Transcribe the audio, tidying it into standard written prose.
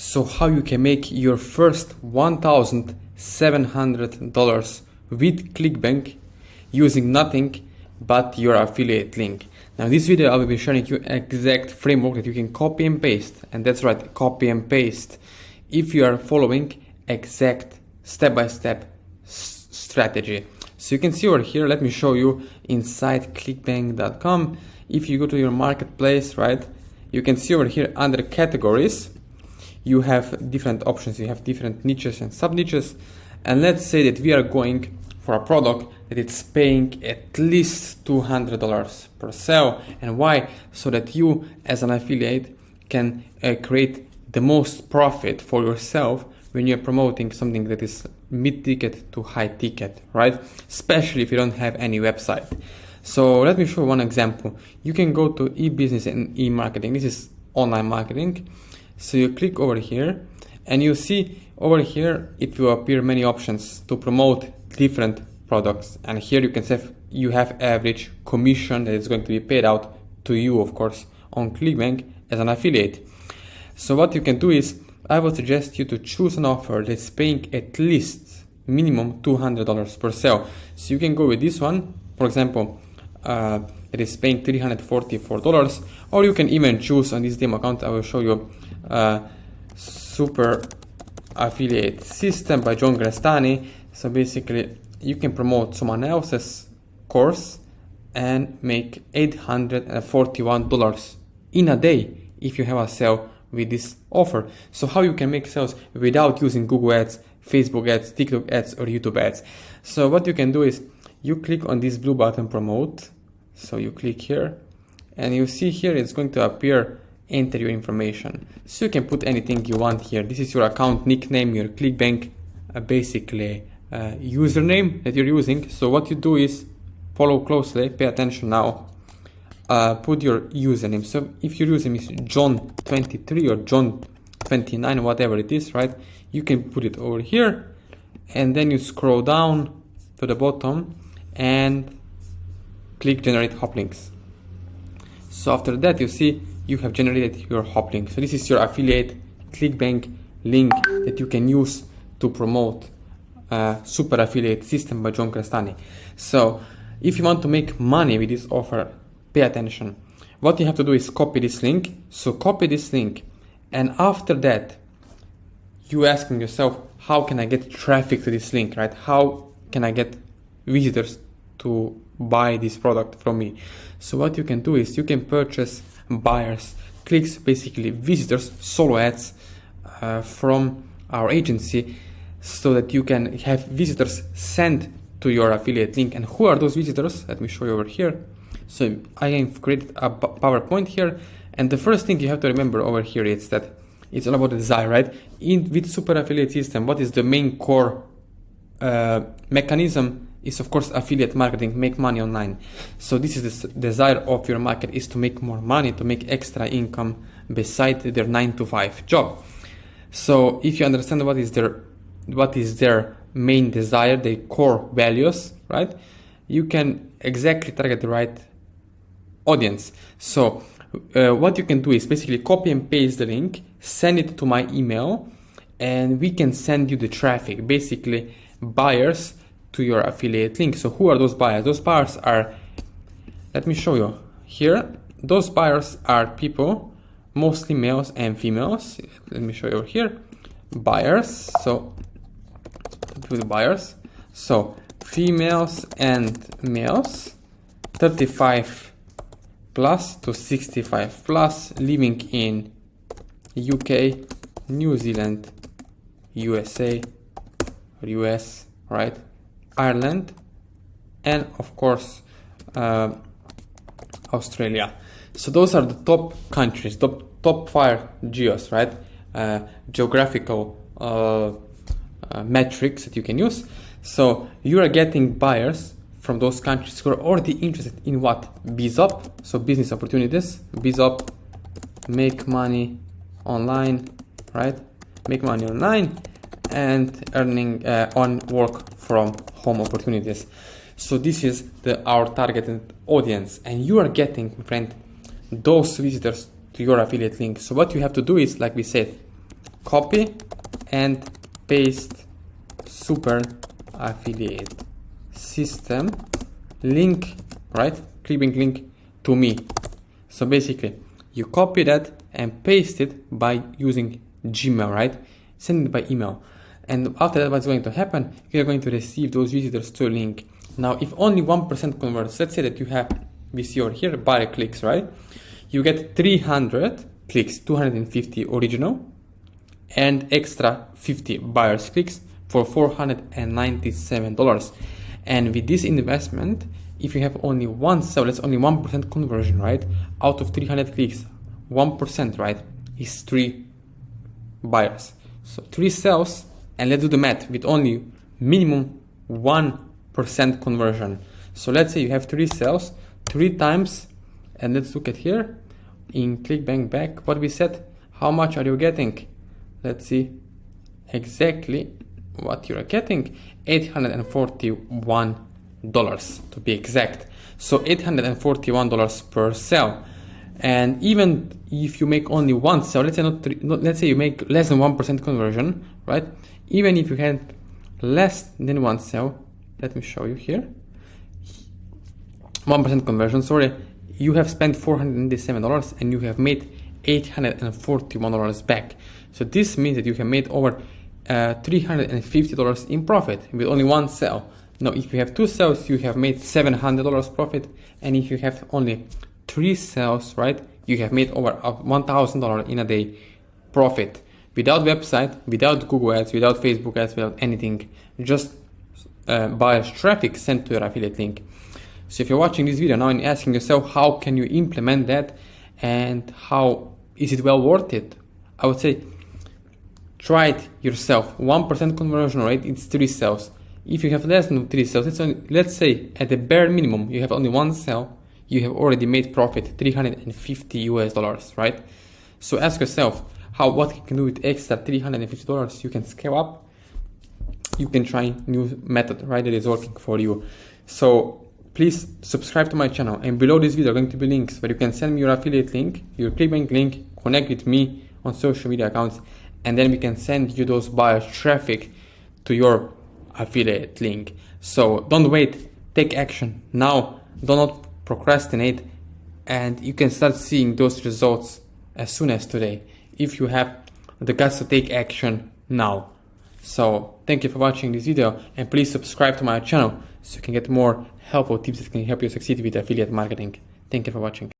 So how you can make your first $1,700 with ClickBank using nothing but your affiliate link. Now in this video I will be showing you exact framework that you can copy and paste, and that's right, copy and paste, if you are following exact step-by-step strategy. So you can see over here, let me show you inside clickbank.com. If you go to your marketplace, right, you can see over here under categories, you have different options, you have different niches and sub-niches. And let's say that we are going for a product that it's paying at least $200 per sale. And why? So that you as an affiliate can create the most profit for yourself when you're promoting something that is mid-ticket to high-ticket, right? Especially if you don't have any website. So let me show you one example. You can go to e-business and e-marketing. This is online marketing. So you click over here and you see over here it will appear many options to promote different products. And here you can say you have average commission that is going to be paid out to you, of course, on ClickBank as an affiliate. So what you can do is, I would suggest you to choose an offer that's paying at least minimum $200 per sale. So you can go with this one, for example, it is paying $344, or you can even choose on this demo account. I will show you Super Affiliate System by John Grestani. So basically you can promote someone else's course and make $841 in a day if you have a sale with this offer. So how you can make sales without using Google ads, Facebook ads, TikTok ads, or YouTube ads. So what you can do is you click on this blue button, promote. So you click here and you see here it's going to appear, enter your information. So you can put anything you want here. This is your account nickname, your ClickBank basically username that you're using. So what you do is follow closely, pay attention now. Put your username. So if your username is John23 or John29, whatever it is, right, you can put it over here, and then you scroll down to the bottom and click generate hop links. So after that you see you have generated your hop link. So this is your affiliate ClickBank link that you can use to promote Super Affiliate System by John Grestani. So if you want to make money with this offer, pay attention. What you have to do is copy this link. So copy this link, and after that you asking yourself, how can I get traffic to this link, right? How can I get visitors to buy this product from me? So what you can do is you can purchase buyers, clicks, basically visitors, solo ads from our agency, so that you can have visitors sent to your affiliate link. And who are those visitors? Let me show you over here. So I have created a PowerPoint here, and the first thing you have to remember over here is that it's all about the desire, right? With Super Affiliate System, what is the main core mechanism is, of course, affiliate marketing, make money online. So this is the desire of your market, is to make more money, to make extra income beside their 9-to-5 job. So if you understand what is their main desire, their core values, right, you can exactly target the right audience. So what you can do is basically copy and paste the link, send it to my email, and we can send you the traffic, basically buyers to your affiliate link. So who are those buyers? Those buyers are, let me show you here. Those buyers are people, mostly males and females. Let me show you over here. Buyers. So to the buyers. So females and males, 35 plus to 65 plus, living in UK, New Zealand, USA, or US, right, Ireland, and of course Australia. So those are the top countries, top 5 geos, right, geographical metrics that you can use. So you are getting buyers from those countries who are already interested in what? BizUp, so business opportunities, BizUp, make money online, right? Make money online and earning on work from home opportunities. So this is our targeted audience, and you are getting, friend, those visitors to your affiliate link. So what you have to do is, like we said, copy and paste super affiliate system link, right? ClickBank link to me. So basically you copy that and paste it by using Gmail, right? Send it by email. And after that, what's going to happen? You're going to receive those visitors to a link. Now, if only 1% converts, let's say that you have, we see over here, buyer clicks, right? You get 300 clicks, 250 original, and extra 50 buyers clicks for $497. And with this investment, if you have only one sale, that's only 1% conversion, right? Out of 300 clicks, 1%, right, is 3 buyers. So 3 sales, and let's do the math with only minimum 1% conversion. So let's say you have 3 sales, 3 times, and let's look at here in ClickBank back, what we said, how much are you getting? Let's see exactly what you're getting, $841 to be exact. So $841 per sale. And even if you make only one sale, let's say let's say you make less than 1% conversion, right? Even if you had less than one sale, let me show you here, 1% conversion, sorry, you have spent $497 and you have made $841 back. So this means that you have made over $350 in profit with only one sale. Now, if you have 2 sales, you have made $700 profit, and if you have only 3 sales, right, you have made over $1,000 in a day profit without website, without Google ads, without Facebook ads, without anything, just buyers traffic sent to your affiliate link. So if you're watching this video now and asking yourself how can you implement that and how is it well worth it, I would say try it yourself. 1% conversion rate, it's 3 sales. If you have less than 3 sales, let's say at the bare minimum you have only 1 sale, you have already made profit $350, right? So ask yourself what you can do with extra $350. You can scale up, you can try new method, right, that is working for you. So please subscribe to my channel, and below this video are going to be links where you can send me your affiliate link, your ClickBank link, connect with me on social media accounts, and then we can send you those buyers traffic to your affiliate link. So don't wait, take action now, do not procrastinate, and you can start seeing those results as soon as today if you have the guts to take action now. So thank you for watching this video, and please subscribe to my channel so you can get more helpful tips that can help you succeed with affiliate marketing. Thank you for watching.